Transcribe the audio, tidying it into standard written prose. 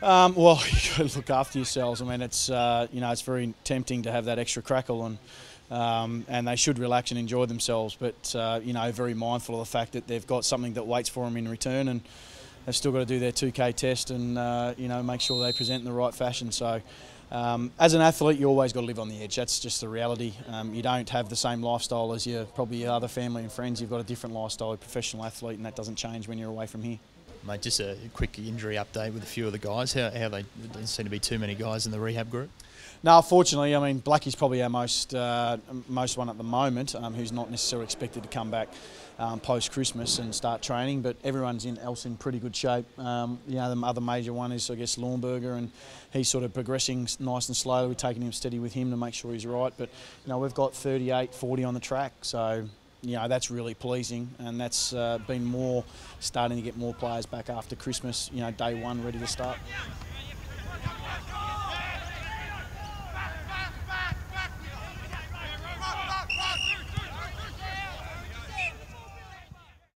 Well, you've got to look after yourselves. I mean, it's it's very tempting to have that extra crackle, and they should relax and enjoy themselves. But very mindful of the fact that they've got something that waits for them in return, and they've still got to do their 2K test and make sure they present in the right fashion. So, as an athlete, you always got to live on the edge. That's just the reality. You don't have the same lifestyle as probably your other family and friends. You've got a different lifestyle, a professional athlete, and that doesn't change when you're away from here. Mate, just a quick injury update with a few of the guys. How there doesn't seem to be too many guys in the rehab group? No, fortunately, I mean, Blackie's probably our most one at the moment, who's not necessarily expected to come back post-Christmas and start training, but everyone's else in pretty good shape. The other major one is, I guess, Lornberger, and he's sort of progressing nice and slowly. We're taking him steady with him to make sure he's right, but we've got 38, 40 on the track, so that's really pleasing, and that's been starting to get more players back after Christmas, day one, ready to start.